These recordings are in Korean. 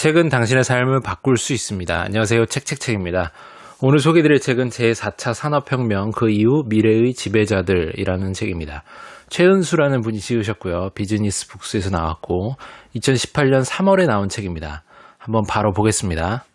책은 당신의 삶을 바꿀 수 있습니다. 안녕하세요. 책입니다. 오늘 소개드릴 책은 제4차 산업혁명 그 이후 미래의 지배자들이라는 책입니다. 최은수라는 분이 지으셨고요. 비즈니스 북스에서 나왔고 2018년 3월에 나온 책입니다. 한번 바로 보겠습니다.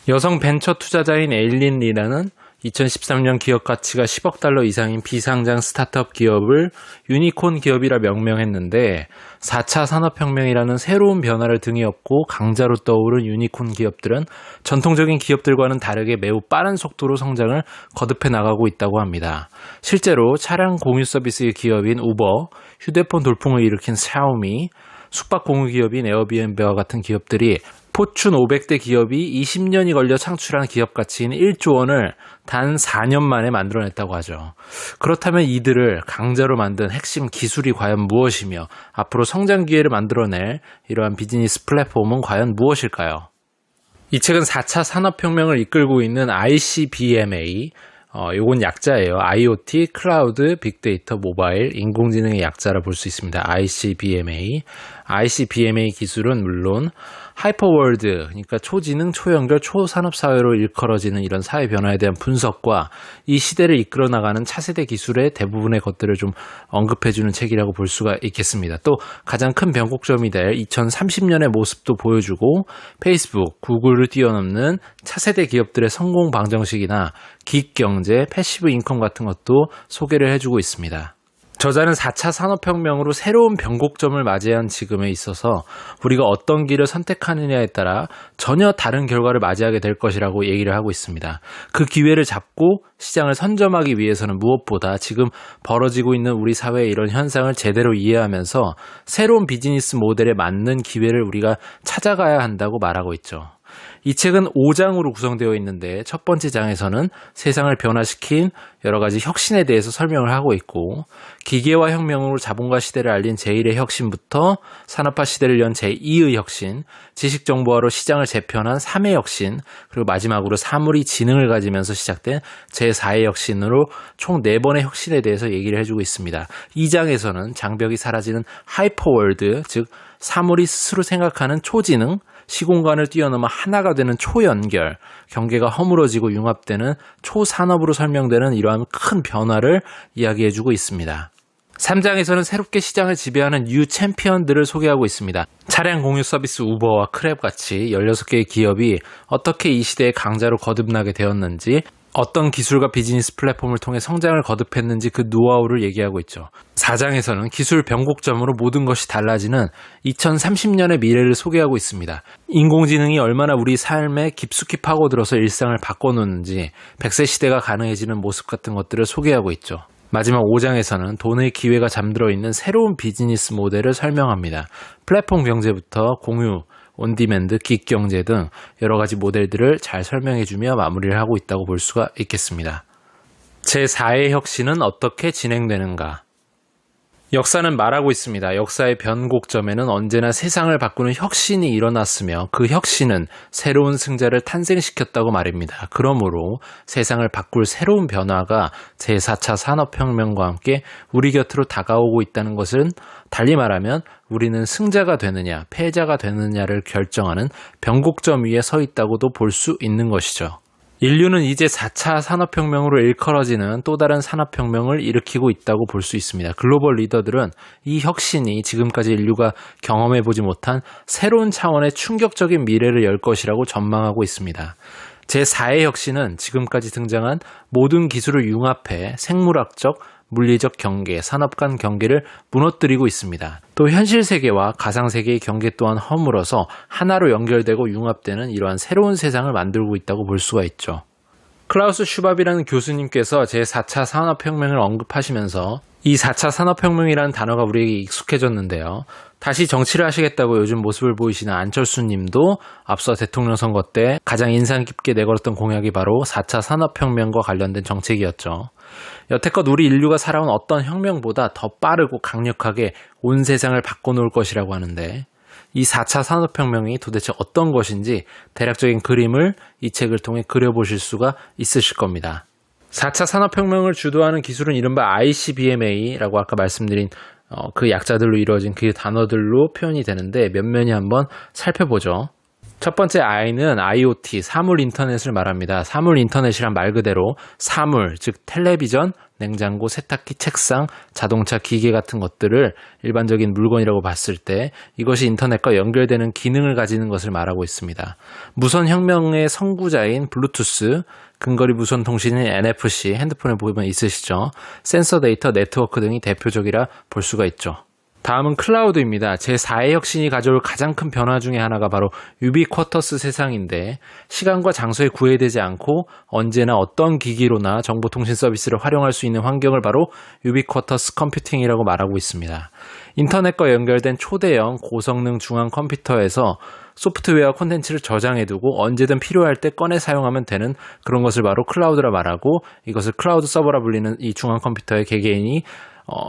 여성 벤처 투자자인 에일린 리라는 2013년 기업 가치가 10억 달러 이상인 비상장 스타트업 기업을 유니콘 기업이라 명명했는데 4차 산업혁명이라는 새로운 변화를 등에 업고 강자로 떠오른 유니콘 기업들은 전통적인 기업들과는 다르게 매우 빠른 속도로 성장을 거듭해 나가고 있다고 합니다. 실제로 차량 공유 서비스의 기업인 우버, 휴대폰 돌풍을 일으킨 샤오미, 숙박 공유 기업인 에어비앤비와 같은 기업들이 포춘 500대 기업이 20년이 걸려 창출한 기업 가치인 1조 원을 단 4년 만에 만들어냈다고 하죠. 그렇다면 이들을 강자로 만든 핵심 기술이 과연 무엇이며 앞으로 성장 기회를 만들어낼 이러한 비즈니스 플랫폼은 과연 무엇일까요? 이 책은 4차 산업혁명을 이끌고 있는 ICBMA, 요건 약자예요. IoT, 클라우드, 빅데이터, 모바일, 인공지능의 약자라 볼 수 있습니다. ICBMA. ICBMA 기술은 물론 하이퍼월드, 그러니까 초지능, 초연결, 초산업사회로 일컬어지는 이런 사회 변화에 대한 분석과 이 시대를 이끌어 나가는 차세대 기술의 대부분의 것들을 좀 언급해주는 책이라고 볼 수가 있겠습니다. 또 가장 큰 변곡점이 될 2030년의 모습도 보여주고 페이스북, 구글을 뛰어넘는 차세대 기업들의 성공 방정식이나 기익경제, 패시브 인컴 같은 것도 소개를 해주고 있습니다. 저자는 4차 산업혁명으로 새로운 변곡점을 맞이한 지금에 있어서 우리가 어떤 길을 선택하느냐에 따라 전혀 다른 결과를 맞이하게 될 것이라고 얘기를 하고 있습니다. 그 기회를 잡고 시장을 선점하기 위해서는 무엇보다 지금 벌어지고 있는 우리 사회의 이런 현상을 제대로 이해하면서 새로운 비즈니스 모델에 맞는 기회를 우리가 찾아가야 한다고 말하고 있죠. 이 책은 5장으로 구성되어 있는데 첫 번째 장에서는 세상을 변화시킨 여러 가지 혁신에 대해서 설명을 하고 있고 기계화 혁명으로 자본화 시대를 알린 제1의 혁신부터 산업화 시대를 연 제2의 혁신, 지식정보화로 시장을 재편한 3의 혁신, 그리고 마지막으로 사물이 지능을 가지면서 시작된 제4의 혁신으로 총 4번의 혁신에 대해서 얘기를 해주고 있습니다. 2장에서는 장벽이 사라지는 하이퍼월드, 즉 사물이 스스로 생각하는 초지능, 시공간을 뛰어넘어 하나가 되는 초연결, 경계가 허물어지고 융합되는 초산업으로 설명되는 이러한 큰 변화를 이야기해주고 있습니다. 3장에서는 새롭게 시장을 지배하는 뉴 챔피언들을 소개하고 있습니다. 차량 공유 서비스 우버와 크랩같이 16개의 기업이 어떻게 이 시대의 강자로 거듭나게 되었는지, 어떤 기술과 비즈니스 플랫폼을 통해 성장을 거듭했는지 그 노하우를 얘기하고 있죠. 4장에서는 기술 변곡점으로 모든 것이 달라지는 2030년의 미래를 소개하고 있습니다. 인공지능이 얼마나 우리 삶에 깊숙이 파고들어서 일상을 바꿔놓는지 100세 시대가 가능해지는 모습 같은 것들을 소개하고 있죠. 마지막 5장에서는 돈의 기회가 잠들어 있는 새로운 비즈니스 모델을 설명합니다. 플랫폼 경제부터 공유, 온디맨드, 기익경제 등 여러 가지 모델들을 잘 설명해주며 마무리를 하고 있다고 볼 수가 있겠습니다. 제4의 혁신은 어떻게 진행되는가? 역사는 말하고 있습니다. 역사의 변곡점에는 언제나 세상을 바꾸는 혁신이 일어났으며 그 혁신은 새로운 승자를 탄생시켰다고 말입니다. 그러므로 세상을 바꿀 새로운 변화가 제4차 산업혁명과 함께 우리 곁으로 다가오고 있다는 것은 달리 말하면 우리는 승자가 되느냐 패자가 되느냐를 결정하는 변곡점 위에 서 있다고도 볼 수 있는 것이죠. 인류는 이제 4차 산업혁명으로 일컬어지는 또 다른 산업혁명을 일으키고 있다고 볼 수 있습니다. 글로벌 리더들은 이 혁신이 지금까지 인류가 경험해보지 못한 새로운 차원의 충격적인 미래를 열 것이라고 전망하고 있습니다. 제4의 혁신은 지금까지 등장한 모든 기술을 융합해 생물학적, 물리적 경계, 산업 간 경계를 무너뜨리고 있습니다. 또 현실 세계와 가상 세계의 경계 또한 허물어서 하나로 연결되고 융합되는 이러한 새로운 세상을 만들고 있다고 볼 수가 있죠. 클라우스 슈밥이라는 교수님께서 제4차 산업혁명을 언급하시면서 이 4차 산업혁명이라는 단어가 우리에게 익숙해졌는데요. 다시 정치를 하시겠다고 요즘 모습을 보이시는 안철수 님도 앞서 대통령 선거 때 가장 인상 깊게 내걸었던 공약이 바로 4차 산업혁명과 관련된 정책이었죠. 여태껏 우리 인류가 살아온 어떤 혁명보다 더 빠르고 강력하게 온 세상을 바꿔놓을 것이라고 하는데 이 4차 산업혁명이 도대체 어떤 것인지 대략적인 그림을 이 책을 통해 그려보실 수가 있으실 겁니다. 4차 산업혁명을 주도하는 기술은 이른바 ICBMA라고 아까 말씀드린 그 약자들로 이루어진 그 단어들로 표현이 되는데 몇 면이 한번 살펴보죠. 첫 번째 I는 IoT, 사물 인터넷을 말합니다. 사물 인터넷이란 말 그대로 사물, 즉 텔레비전, 냉장고, 세탁기, 책상, 자동차, 기계 같은 것들을 일반적인 물건이라고 봤을 때 이것이 인터넷과 연결되는 기능을 가지는 것을 말하고 있습니다. 무선 혁명의 선구자인 블루투스, 근거리 무선 통신인 NFC, 핸드폰에 보면 있으시죠? 센서 데이터, 네트워크 등이 대표적이라 볼 수가 있죠. 다음은 클라우드입니다. 제4의 혁신이 가져올 가장 큰 변화 중에 하나가 바로 유비쿼터스 세상인데 시간과 장소에 구애되지 않고 언제나 어떤 기기로나 정보통신 서비스를 활용할 수 있는 환경을 바로 유비쿼터스 컴퓨팅이라고 말하고 있습니다. 인터넷과 연결된 초대형 고성능 중앙 컴퓨터에서 소프트웨어 콘텐츠를 저장해두고 언제든 필요할 때 꺼내 사용하면 되는 그런 것을 바로 클라우드라 말하고 이것을 클라우드 서버라 불리는 이 중앙 컴퓨터의 개개인이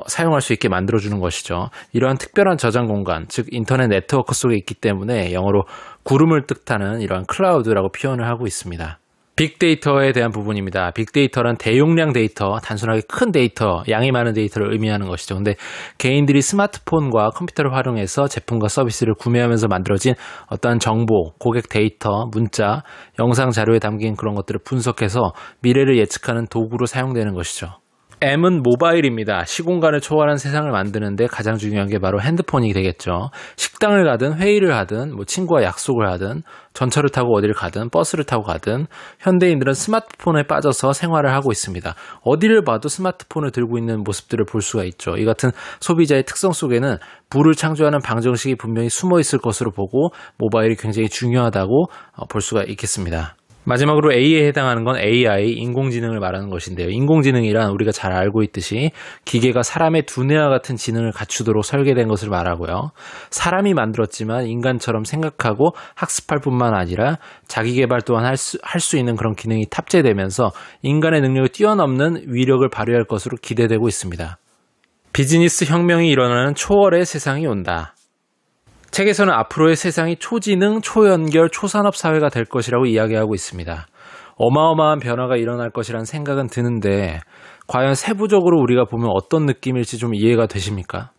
사용할 수 있게 만들어주는 것이죠. 이러한 특별한 저장 공간, 즉 인터넷 네트워크 속에 있기 때문에 영어로 구름을 뜻하는 이러한 클라우드라고 표현을 하고 있습니다. 빅데이터에 대한 부분입니다. 빅데이터란 대용량 데이터, 단순하게 큰 데이터, 양이 많은 데이터를 의미하는 것이죠. 근데 개인들이 스마트폰과 컴퓨터를 활용해서 제품과 서비스를 구매하면서 만들어진 어떠한 정보, 고객 데이터, 문자, 영상 자료에 담긴 그런 것들을 분석해서 미래를 예측하는 도구로 사용되는 것이죠. M은 모바일입니다. 시공간을 초월한 세상을 만드는데 가장 중요한 게 바로 핸드폰이 되겠죠. 식당을 가든 회의를 하든 친구와 약속을 하든 전철을 타고 어디를 가든 버스를 타고 가든 현대인들은 스마트폰에 빠져서 생활을 하고 있습니다. 어디를 봐도 스마트폰을 들고 있는 모습들을 볼 수가 있죠. 이 같은 소비자의 특성 속에는 부를 창조하는 방정식이 분명히 숨어 있을 것으로 보고 모바일이 굉장히 중요하다고 볼 수가 있겠습니다. 마지막으로 A에 해당하는 건 AI, 인공지능을 말하는 것인데요. 인공지능이란 우리가 잘 알고 있듯이 기계가 사람의 두뇌와 같은 지능을 갖추도록 설계된 것을 말하고요. 사람이 만들었지만 인간처럼 생각하고 학습할 뿐만 아니라 자기개발 또한 할 수 있는 그런 기능이 탑재되면서 인간의 능력을 뛰어넘는 위력을 발휘할 것으로 기대되고 있습니다. 비즈니스 혁명이 일어나는 초월의 세상이 온다. 책에서는 앞으로의 세상이 초지능, 초연결, 초산업 사회가 될 것이라고 이야기하고 있습니다. 어마어마한 변화가 일어날 것이라는 생각은 드는데 과연 세부적으로 우리가 보면 어떤 느낌일지 좀 이해가 되십니까?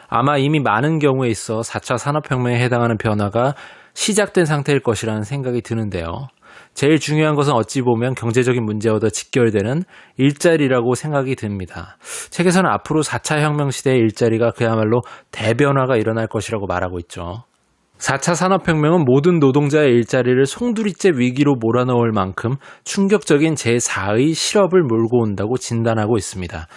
아마 이미 많은 경우에 있어 4차 산업혁명에 해당하는 변화가 시작된 상태일 것이라는 생각이 드는데요. 제일 중요한 것은 어찌 보면 경제적인 문제와도 직결되는 일자리라고 생각이 듭니다. 책에서는 앞으로 4차 혁명 시대의 일자리가 그야말로 대변화가 일어날 것이라고 말하고 있죠. 4차 산업혁명은 모든 노동자의 일자리를 송두리째 위기로 몰아넣을 만큼 충격적인 제4의 실업을 몰고 온다고 진단하고 있습니다.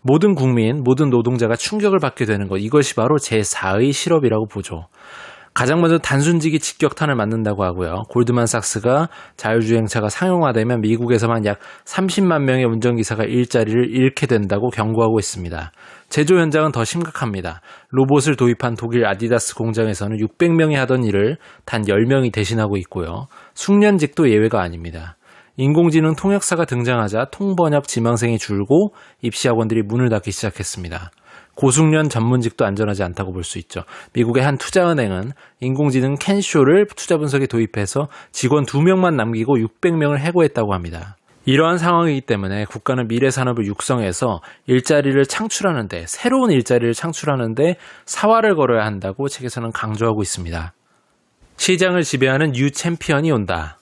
모든 국민, 모든 노동자가 충격을 받게 되는 것, 이것이 바로 제4의 실업이라고 보죠. 가장 먼저 단순직이 직격탄을 맞는다고 하고요. 골드만삭스가 자율주행차가 상용화되면 미국에서만 약 30만 명의 운전기사가 일자리를 잃게 된다고 경고하고 있습니다. 제조 현장은 더 심각합니다. 로봇을 도입한 독일 아디다스 공장에서는 600명이 하던 일을 단 10명이 대신하고 있고요. 숙련직도 예외가 아닙니다. 인공지능 통역사가 등장하자 통번역 지망생이 줄고 입시학원들이 문을 닫기 시작했습니다. 고숙련 전문직도 안전하지 않다고 볼 수 있죠. 미국의 한 투자은행은 인공지능 캔쇼를 투자 분석에 도입해서 직원 2명만 남기고 600명을 해고했다고 합니다. 이러한 상황이기 때문에 국가는 미래 산업을 육성해서 일자리를 창출하는데, 새로운 일자리를 창출하는데 사활을 걸어야 한다고 책에서는 강조하고 있습니다. 시장을 지배하는 뉴 챔피언이 온다.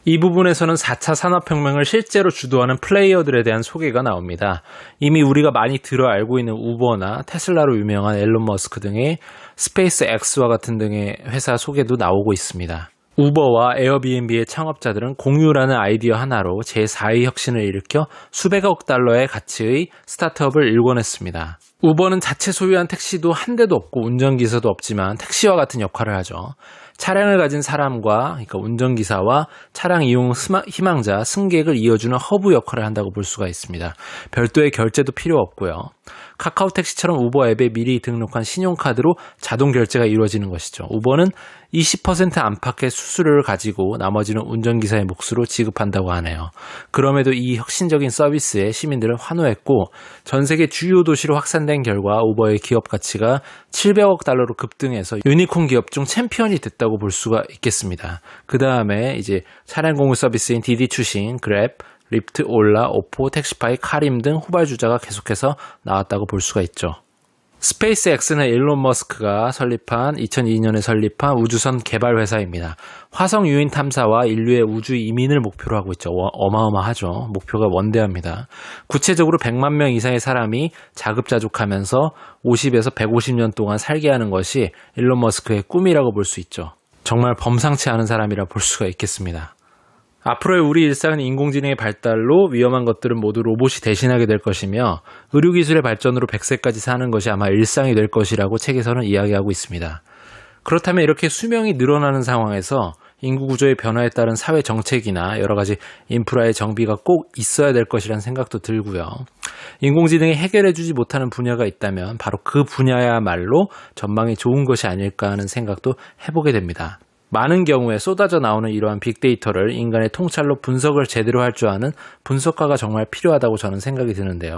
이 부분에서는 4차 산업혁명을 실제로 주도하는 플레이어들에 대한 소개가 나옵니다. 이미 우리가 많이 들어 알고 있는 우버나 테슬라로 유명한 앨런 머스크 등의 스페이스 X와 같은 등의 회사 소개도 나오고 있습니다. 우버와 에어비앤비의 창업자들은 공유라는 아이디어 하나로 제4의 혁신을 일으켜 수백억 달러의 가치의 스타트업을 일궈냈습니다. 우버는 자체 소유한 택시도 한 대도 없고 운전기사도 없지만 택시와 같은 역할을 하죠. 차량을 가진 사람과, 그러니까 운전기사와 차량 이용 희망자, 승객을 이어주는 허브 역할을 한다고 볼 수가 있습니다. 별도의 결제도 필요 없고요. 카카오 택시처럼 우버 앱에 미리 등록한 신용카드로 자동 결제가 이루어지는 것이죠. 우버는 20% 안팎의 수수료를 가지고 나머지는 운전기사의 몫으로 지급한다고 하네요. 그럼에도 이 혁신적인 서비스에 시민들은 환호했고 전 세계 주요 도시로 확산된 결과 우버의 기업 가치가 700억 달러로 급등해서 유니콘 기업 중 챔피언이 됐다고 볼 수가 있겠습니다. 그 다음에 이제 차량 공유 서비스인 디디 추신, 그랩, 리프트, 올라, 오포, 택시파이, 카림 등 후발주자가 계속해서 나왔다고 볼 수가 있죠. 스페이스X는 일론 머스크가 2002년에 설립한 우주선 개발 회사입니다. 화성 유인 탐사와 인류의 우주 이민을 목표로 하고 있죠. 어마어마하죠. 목표가 원대합니다. 구체적으로 100만 명 이상의 사람이 자급자족하면서 50에서 150년 동안 살게 하는 것이 일론 머스크의 꿈이라고 볼 수 있죠. 정말 범상치 않은 사람이라 볼 수가 있겠습니다. 앞으로의 우리 일상은 인공지능의 발달로 위험한 것들은 모두 로봇이 대신하게 될 것이며 의료기술의 발전으로 100세까지 사는 것이 아마 일상이 될 것이라고 책에서는 이야기하고 있습니다. 그렇다면 이렇게 수명이 늘어나는 상황에서 인구구조의 변화에 따른 사회 정책이나 여러 가지 인프라의 정비가 꼭 있어야 될 것이라는 생각도 들고요. 인공지능이 해결해주지 못하는 분야가 있다면 바로 그 분야야말로 전망이 좋은 것이 아닐까 하는 생각도 해보게 됩니다. 많은 경우에 쏟아져 나오는 이러한 빅데이터를 인간의 통찰로 분석을 제대로 할 줄 아는 분석가가 정말 필요하다고 저는 생각이 드는데요.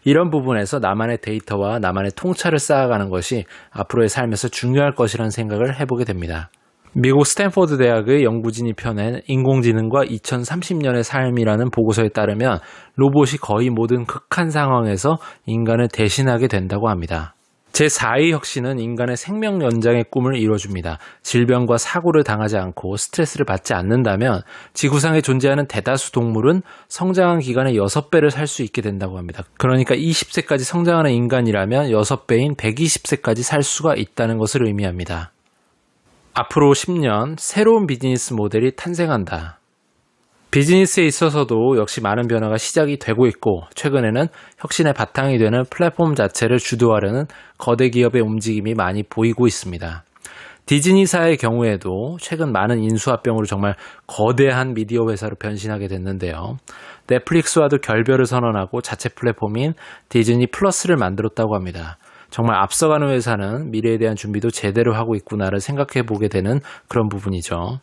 이런 부분에서 나만의 데이터와 나만의 통찰을 쌓아가는 것이 앞으로의 삶에서 중요할 것이라는 생각을 해보게 됩니다. 미국 스탠포드 대학의 연구진이 펴낸 인공지능과 2030년의 삶이라는 보고서에 따르면 로봇이 거의 모든 극한 상황에서 인간을 대신하게 된다고 합니다. 제4의 혁신은 인간의 생명 연장의 꿈을 이뤄줍니다. 질병과 사고를 당하지 않고 스트레스를 받지 않는다면 지구상에 존재하는 대다수 동물은 성장한 기간의 6배를 살 수 있게 된다고 합니다. 그러니까 20세까지 성장하는 인간이라면 6배인 120세까지 살 수가 있다는 것을 의미합니다. 앞으로 10년 새로운 비즈니스 모델이 탄생한다. 비즈니스에 있어서도 역시 많은 변화가 시작이 되고 있고 최근에는 혁신의 바탕이 되는 플랫폼 자체를 주도하려는 거대 기업의 움직임이 많이 보이고 있습니다. 디즈니사의 경우에도 최근 많은 인수합병으로 정말 거대한 미디어 회사로 변신하게 됐는데요. 넷플릭스와도 결별을 선언하고 자체 플랫폼인 디즈니 플러스를 만들었다고 합니다. 정말 앞서가는 회사는 미래에 대한 준비도 제대로 하고 있구나를 생각해 보게 되는 그런 부분이죠.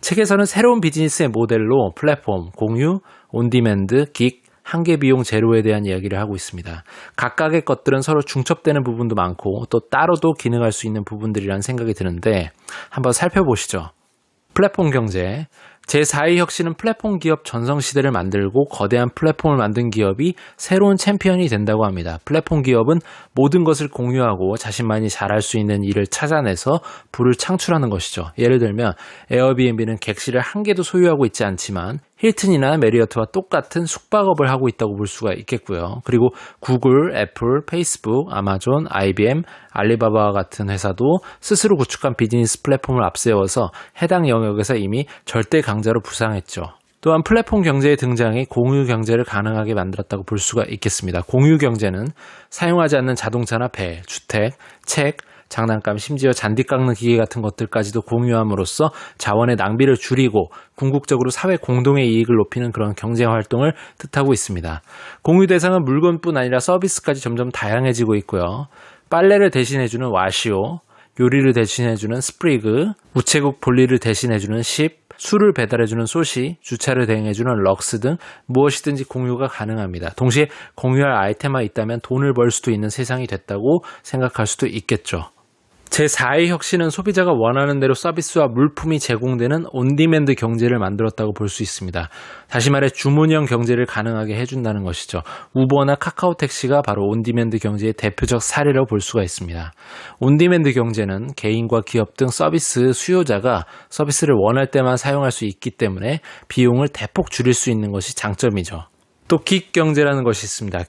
책에서는 새로운 비즈니스의 모델로 플랫폼, 공유, 온디맨드, 긱, 한계 비용 제로에 대한 이야기를 하고 있습니다. 각각의 것들은 서로 중첩되는 부분도 많고 또 따로도 기능할 수 있는 부분들이라는 생각이 드는데 한번 살펴보시죠. 플랫폼 경제. 제4의 혁신은 플랫폼 기업 전성시대를 만들고 거대한 플랫폼을 만든 기업이 새로운 챔피언이 된다고 합니다. 플랫폼 기업은 모든 것을 공유하고 자신만이 잘할 수 있는 일을 찾아내서 부를 창출하는 것이죠. 예를 들면 에어비앤비는 객실을 한 개도 소유하고 있지 않지만 힐튼이나 메리어트와 똑같은 숙박업을 하고 있다고 볼 수가 있겠고요. 그리고 구글, 애플, 페이스북, 아마존, IBM, 알리바바와 같은 회사도 스스로 구축한 비즈니스 플랫폼을 앞세워서 해당 영역에서 이미 절대 강자로 부상했죠. 또한 플랫폼 경제의 등장이 공유 경제를 가능하게 만들었다고 볼 수가 있겠습니다. 공유 경제는 사용하지 않는 자동차나 배, 주택, 책, 장난감, 심지어 잔디 깎는 기계 같은 것들까지도 공유함으로써 자원의 낭비를 줄이고 궁극적으로 사회 공동의 이익을 높이는 그런 경제 활동을 뜻하고 있습니다. 공유 대상은 물건뿐 아니라 서비스까지 점점 다양해지고 있고요. 빨래를 대신해주는 와시오, 요리를 대신해주는 스프리그, 우체국 볼일을 대신해주는 십, 술을 배달해주는 소시, 주차를 대행해주는 럭스 등 무엇이든지 공유가 가능합니다. 동시에 공유할 아이템만 있다면 돈을 벌 수도 있는 세상이 됐다고 생각할 수도 있겠죠. 제4의 혁신은 소비자가 원하는 대로 서비스와 물품이 제공되는 온디맨드 경제를 만들었다고 볼 수 있습니다. 다시 말해 주문형 경제를 가능하게 해준다는 것이죠. 우버나 카카오택시가 바로 온디맨드 경제의 대표적 사례라고 볼 수가 있습니다. 온디맨드 경제는 개인과 기업 등 서비스 수요자가 서비스를 원할 때만 사용할 수 있기 때문에 비용을 대폭 줄일 수 있는 것이 장점이죠. 또 긱 경제라는 것이 있습니다.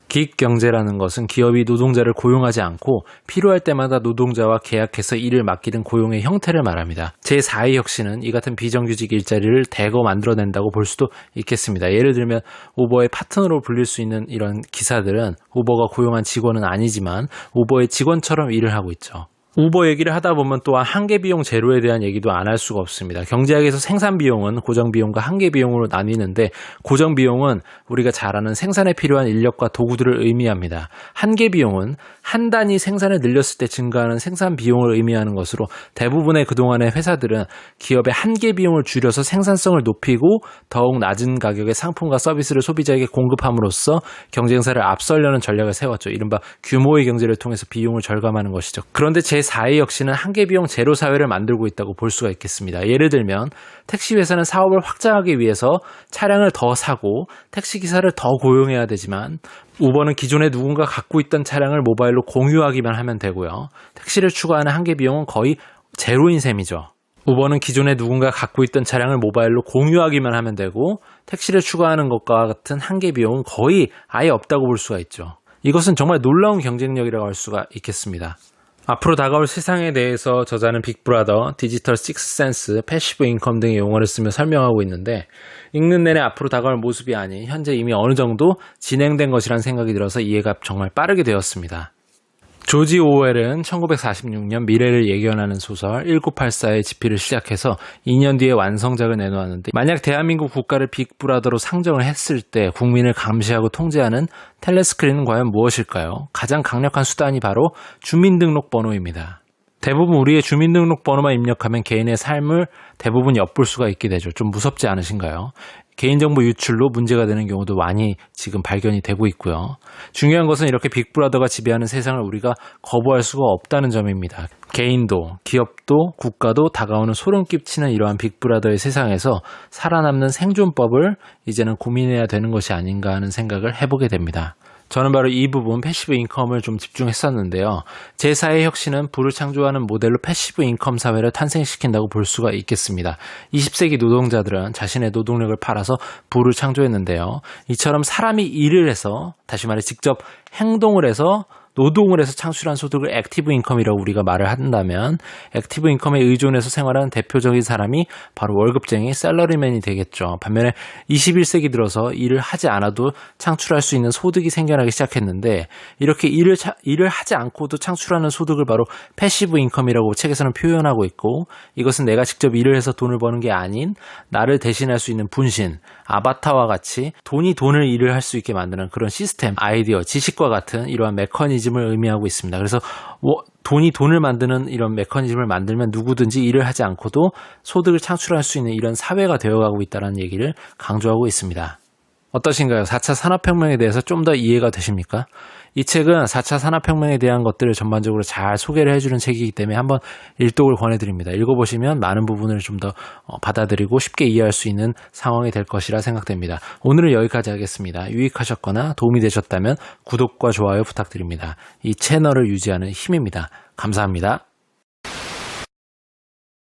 긱 경제라는 것은 기업이 노동자를 고용하지 않고 필요할 때마다 노동자와 계약해서 일을 맡기는 고용의 형태를 말합니다. 제4의 혁신은 이 같은 비정규직 일자리를 대거 만들어낸다고 볼 수도 있겠습니다. 예를 들면 우버의 파트너로 불릴 수 있는 이런 기사들은 우버가 고용한 직원은 아니지만 우버의 직원처럼 일을 하고 있죠. 우버 얘기를 하다 보면 또한 한계 비용 제로에 대한 얘기도 안 할 수가 없습니다. 경제학에서 생산 비용은 고정 비용과 한계 비용으로 나뉘는데 고정 비용은 우리가 잘 아는 생산에 필요한 인력과 도구들을 의미합니다. 한계 비용은 한 단위 생산을 늘렸을 때 증가하는 생산 비용을 의미하는 것으로 대부분의 그동안의 회사들은 기업의 한계 비용을 줄여서 생산성을 높이고 더욱 낮은 가격의 상품과 서비스를 소비자에게 공급함으로써 경쟁사를 앞서려는 전략을 세웠죠. 이른바 규모의 경제를 통해서 비용을 절감하는 것이죠. 그런데 제 제4회 역시는 한계비용 제로 사회를 만들고 있다고 볼 수가 있겠습니다. 예를 들면 택시회사는 사업을 확장하기 위해서 차량을 더 사고 택시기사를 더 고용해야 되지만 우버는 기존에 누군가 갖고 있던 차량을 모바일로 공유하기만 하면 되고요. 택시를 추가하는 한계비용은 거의 제로인 셈이죠. 우버는 기존에 누군가 갖고 있던 차량을 모바일로 공유하기만 하면 되고 택시를 추가하는 것과 같은 한계비용은 거의 아예 없다고 볼 수가 있죠. 이것은 정말 놀라운 경쟁력이라고 할 수가 있겠습니다. 앞으로 다가올 세상에 대해서 저자는 빅브라더, 디지털 식스센스, 패시브 인컴 등의 용어를 쓰며 설명하고 있는데 읽는 내내 앞으로 다가올 모습이 아닌 현재 이미 어느 정도 진행된 것이라는 생각이 들어서 이해가 정말 빠르게 되었습니다. 조지 오웰은 1946년 미래를 예견하는 소설 1984의 집필을 시작해서 2년 뒤에 완성작을 내놓았는데 만약 대한민국 국가를 빅브라더로 상정을 했을 때 국민을 감시하고 통제하는 텔레스크린은 과연 무엇일까요? 가장 강력한 수단이 바로 주민등록번호입니다. 대부분 우리의 주민등록번호만 입력하면 개인의 삶을 대부분 엿볼 수가 있게 되죠. 좀 무섭지 않으신가요? 개인정보 유출로 문제가 되는 경우도 많이 지금 발견이 되고 있고요. 중요한 것은 이렇게 빅브라더가 지배하는 세상을 우리가 거부할 수가 없다는 점입니다. 개인도, 기업도, 국가도 다가오는 소름 끼치는 이러한 빅브라더의 세상에서 살아남는 생존법을 이제는 고민해야 되는 것이 아닌가 하는 생각을 해보게 됩니다. 저는 바로 이 부분 패시브 인컴을 좀 집중했었는데요. 제4의 혁신은 부를 창조하는 모델로 패시브 인컴 사회를 탄생시킨다고 볼 수가 있겠습니다. 20세기 노동자들은 자신의 노동력을 팔아서 부를 창조했는데요. 이처럼 사람이 일을 해서, 다시 말해 직접 행동을 해서 노동을 해서 창출한 소득을 액티브 인컴이라고 우리가 말을 한다면 액티브 인컴에 의존해서 생활하는 대표적인 사람이 바로 월급쟁이 셀러리맨이 되겠죠. 반면에 21세기 들어서 일을 하지 않아도 창출할 수 있는 소득이 생겨나기 시작했는데 이렇게 일을 하지 않고도 창출하는 소득을 바로 패시브 인컴이라고 책에서는 표현하고 있고 이것은 내가 직접 일을 해서 돈을 버는 게 아닌 나를 대신할 수 있는 분신, 아바타와 같이 돈이 돈을 일을 할 수 있게 만드는 그런 시스템, 아이디어, 지식과 같은 이러한 메커니즘을 의미하고 있습니다. 그래서 돈이 돈을 만드는 이런 메커니즘을 만들면 누구든지 일을 하지 않고도 소득을 창출할 수 있는 이런 사회가 되어가고 있다는 얘기를 강조하고 있습니다. 어떠신가요? 4차 산업혁명에 대해서 좀 더 이해가 되십니까? 이 책은 4차 산업혁명에 대한 것들을 전반적으로 잘 소개를 해주는 책이기 때문에 한번 일독을 권해드립니다. 읽어보시면 많은 부분을 좀 더 받아들이고 쉽게 이해할 수 있는 상황이 될 것이라 생각됩니다. 오늘은 여기까지 하겠습니다. 유익하셨거나 도움이 되셨다면 구독과 좋아요 부탁드립니다. 이 채널을 유지하는 힘입니다. 감사합니다.